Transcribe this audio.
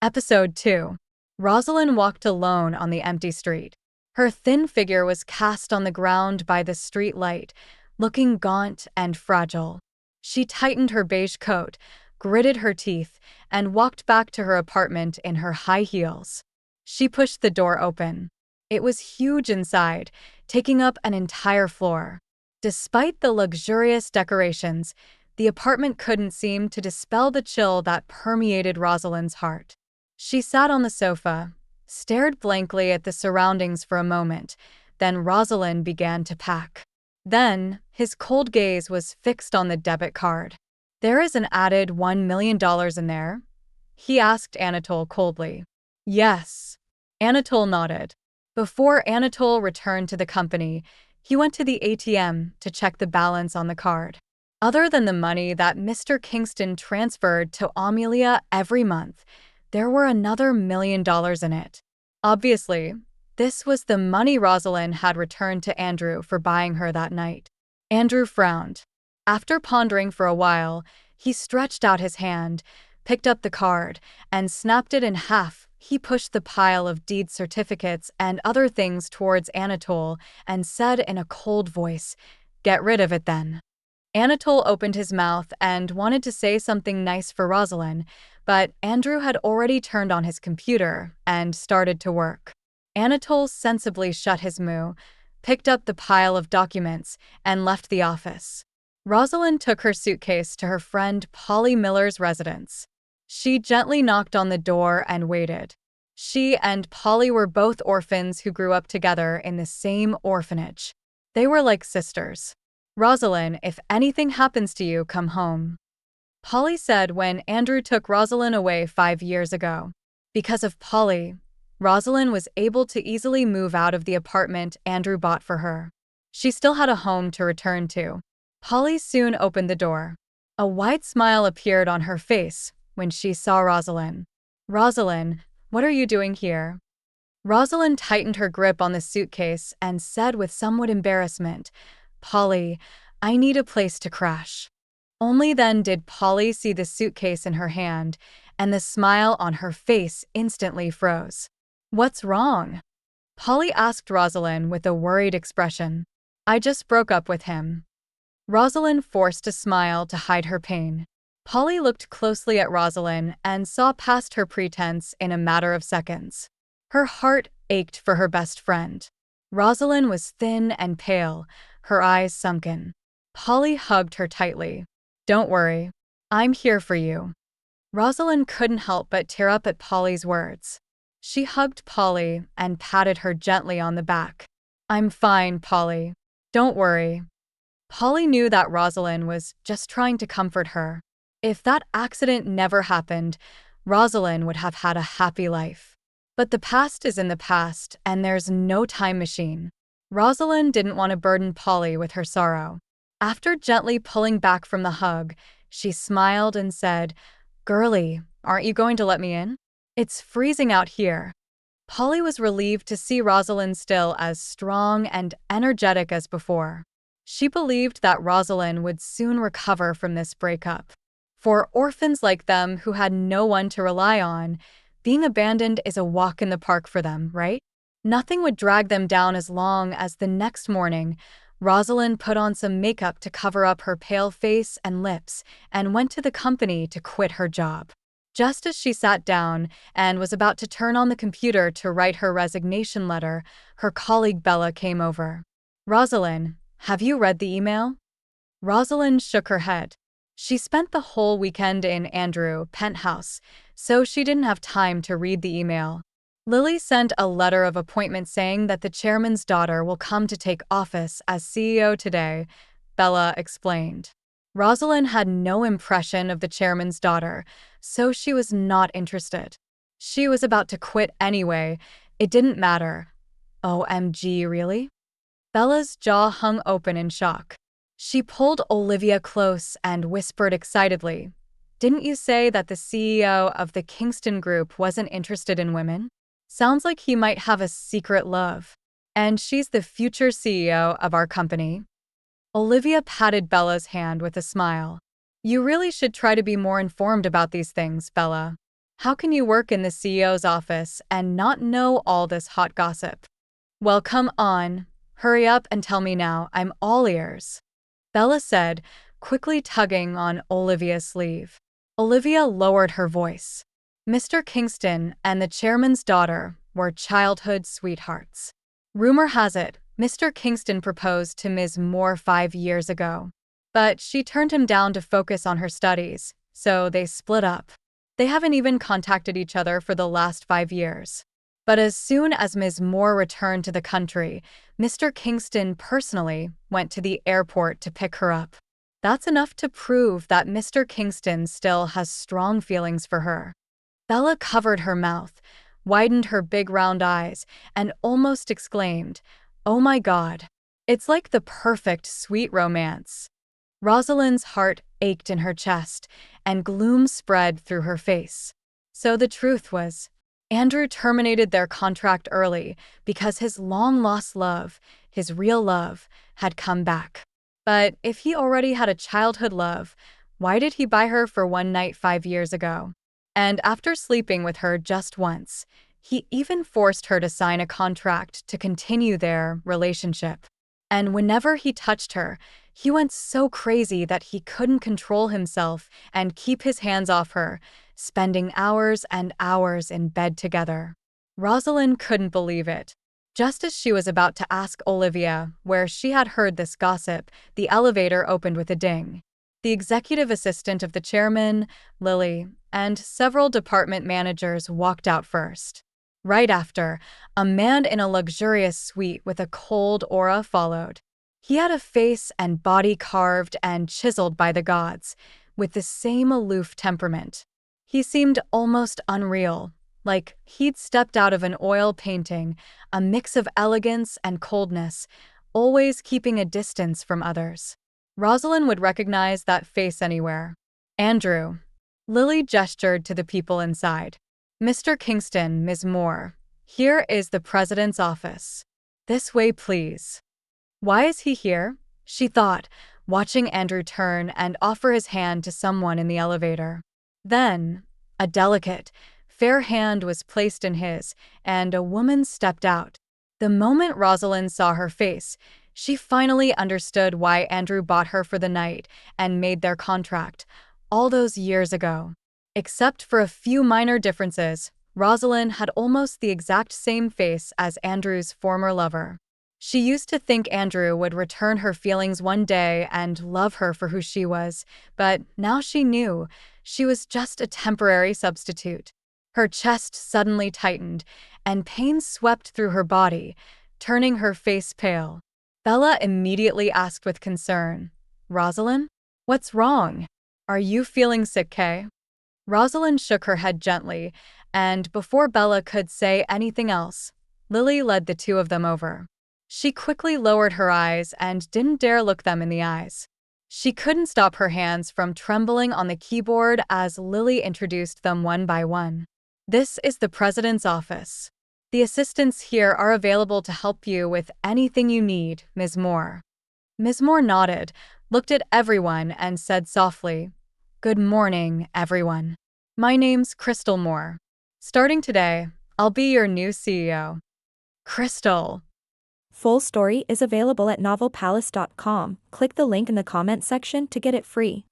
Episode 2. Rosalyn walked alone on the empty street. Her thin figure was cast on the ground by the street light, looking gaunt and fragile. She tightened her beige coat, gritted her teeth, and walked back to her apartment in her high heels. She pushed the door open. It was huge inside, taking up an entire floor. Despite the luxurious decorations, the apartment couldn't seem to dispel the chill that permeated Rosalyn's heart. She sat on the sofa, stared blankly at the surroundings for a moment, then Rosalyn began to pack. Then, his cold gaze was fixed on the debit card. "There is an added $1 million in there?" he asked Anatole coldly. "Yes." Anatole nodded. Before Anatole returned to the company, he went to the ATM to check the balance on the card. Other than the money that Mr. Kingston transferred to Amilea every month, there were another $1 million in it. Obviously, this was the money Rosalyn had returned to Andrew for buying her that night. Andrew frowned. After pondering for a while, he stretched out his hand, picked up the card, and snapped it in half. He pushed the pile of deed certificates and other things towards Anatole and said in a cold voice, "Get rid of it then." Anatole opened his mouth and wanted to say something nice for Rosalyn, but Andrew had already turned on his computer and started to work. Anatole sensibly shut his mouth, picked up the pile of documents, and left the office. Rosalyn took her suitcase to her friend Polly Miller's residence. She gently knocked on the door and waited. She and Polly were both orphans who grew up together in the same orphanage. They were like sisters. "Rosalyn, if anything happens to you, come home," Polly said when Andrew took Rosalyn away 5 years ago. Because of Polly, Rosalyn was able to easily move out of the apartment Andrew bought for her. She still had a home to return to. Polly soon opened the door. A wide smile appeared on her face when she saw Rosalyn. "Rosalyn, what are you doing here?" Rosalyn tightened her grip on the suitcase and said with somewhat embarrassment, "Polly, I need a place to crash." Only then did Polly see the suitcase in her hand, and the smile on her face instantly froze. "What's wrong?" Polly asked Rosalyn with a worried expression. "I just broke up with him." Rosalyn forced a smile to hide her pain. Polly looked closely at Rosalyn and saw past her pretense in a matter of seconds. Her heart ached for her best friend. Rosalyn was thin and pale, her eyes sunken. Polly hugged her tightly. "Don't worry, I'm here for you." Rosalyn couldn't help but tear up at Polly's words. She hugged Polly and patted her gently on the back. "I'm fine, Polly. Don't worry." Polly knew that Rosalyn was just trying to comfort her. If that accident never happened, Rosalyn would have had a happy life. But the past is in the past, and there's no time machine. Rosalyn didn't want to burden Polly with her sorrow. After gently pulling back from the hug, she smiled and said, "Girlie, aren't you going to let me in? It's freezing out here." Polly was relieved to see Rosalyn still as strong and energetic as before. She believed that Rosalyn would soon recover from this breakup. For orphans like them who had no one to rely on, being abandoned is a walk in the park for them, right? Nothing would drag them down as long as the next morning, Rosalyn put on some makeup to cover up her pale face and lips and went to the company to quit her job. Just as she sat down and was about to turn on the computer to write her resignation letter, her colleague Bella came over. "Rosalyn, have you read the email?" Rosalyn shook her head. She spent the whole weekend in Andrew's penthouse, so she didn't have time to read the email. "Lily sent a letter of appointment saying that the chairman's daughter will come to take office as CEO today," Bella explained. Rosalyn had no impression of the chairman's daughter, so she was not interested. She was about to quit anyway. It didn't matter. OMG, really? Bella's jaw hung open in shock. She pulled Olivia close and whispered excitedly, "Didn't you say that the CEO of the Kingston group wasn't interested in women? Sounds like he might have a secret love. And she's the future CEO of our company." Olivia patted Bella's hand with a smile. "You really should try to be more informed about these things, Bella." How can you work in the CEO's office and not know all this hot gossip? Well, come on. Hurry up and tell me now. I'm all ears. Bella said, quickly tugging on Olivia's sleeve. Olivia lowered her voice. Mr. Kingston and the chairman's daughter were childhood sweethearts. Rumor has it, Mr. Kingston proposed to Ms. Moore 5 years ago. But she turned him down to focus on her studies, so they split up. They haven't even contacted each other for the last 5 years. But as soon as Ms. Moore returned to the country, Mr. Kingston personally went to the airport to pick her up. That's enough to prove that Mr. Kingston still has strong feelings for her. Bella covered her mouth, widened her big round eyes, and almost exclaimed, "Oh my God, it's like the perfect sweet romance." Rosalyn's heart ached in her chest, and gloom spread through her face. So the truth was, Andrew terminated their contract early because his long-lost love, his real love, had come back. But if he already had a childhood love, why did he buy her for one night 5 years ago? And after sleeping with her just once, he even forced her to sign a contract to continue their relationship. And whenever he touched her, he went so crazy that he couldn't control himself and keep his hands off her, spending hours and hours in bed together. Rosalyn couldn't believe it. Just as she was about to ask Olivia where she had heard this gossip, the elevator opened with a ding. The executive assistant of the chairman, Lily, and several department managers walked out first. Right after, a man in a luxurious suite with a cold aura followed. He had a face and body carved and chiseled by the gods, with the same aloof temperament. He seemed almost unreal, like he'd stepped out of an oil painting, a mix of elegance and coldness, always keeping a distance from others. Rosalyn would recognize that face anywhere. Andrew. Lily gestured to the people inside. Mr. Kingston, Ms. Moore, here is the president's office. This way, please. Why is he here? She thought, watching Andrew turn and offer his hand to someone in the elevator. Then, a delicate, fair hand was placed in his, and a woman stepped out. The moment Rosalyn saw her face, she finally understood why Andrew bought her for the night and made their contract, all those years ago. Except for a few minor differences, Rosalyn had almost the exact same face as Andrew's former lover. She used to think Andrew would return her feelings one day and love her for who she was, but now she knew she was just a temporary substitute. Her chest suddenly tightened, and pain swept through her body, turning her face pale. Bella immediately asked with concern, "Rosalyn? What's wrong? Are you feeling sick, Kay?" Rosalyn shook her head gently, and before Bella could say anything else, Lily led the two of them over. She quickly lowered her eyes and didn't dare look them in the eyes. She couldn't stop her hands from trembling on the keyboard as Lily introduced them one by one. "This is the president's office. The assistants here are available to help you with anything you need, Ms. Moore." Ms. Moore nodded, looked at everyone, and said softly, "Good morning, everyone. My name's Crystal Moore. Starting today, I'll be your new CEO." Crystal. Full story is available at novelpalace.com. Click the link in the comment section to get it free.